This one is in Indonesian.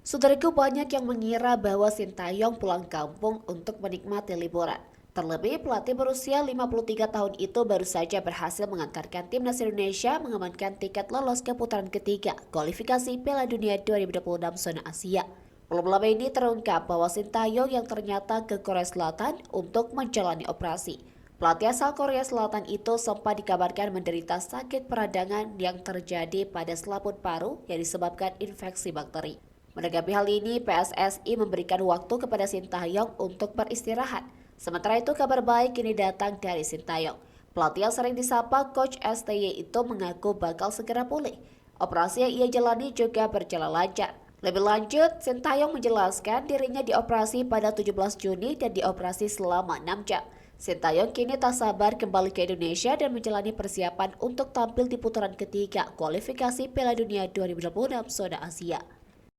Saudaraku, banyak yang mengira bahwa Sintayong pulang kampung untuk menikmati liburan. Terlebih, pelatih berusia 53 tahun itu baru saja berhasil mengantarkan timnas Indonesia mengamankan tiket lolos ke putaran ketiga kualifikasi Piala Dunia 2026 zona Asia. Belum lama ini terungkap bahwa Sintayong yang ternyata ke Korea Selatan untuk menjalani operasi. Pelatih asal Korea Selatan itu sempat dikabarkan menderita sakit peradangan yang terjadi pada selaput paru yang disebabkan infeksi bakteri. Menanggapi hal ini, PSSI memberikan waktu kepada Sintayong untuk beristirahat. Sementara itu, kabar baik ini datang dari Sintayong. Pelatih yang sering disapa Coach STY itu mengaku bakal segera pulih. Operasi yang ia jalani juga berjalan lancar. Lebih lanjut, Sintayong menjelaskan dirinya dioperasi pada 17 Juni dan dioperasi selama 6 jam. Sintayong kini tak sabar kembali ke Indonesia dan menjalani persiapan untuk tampil di putaran ketiga kualifikasi Piala Dunia 2026 zona Asia.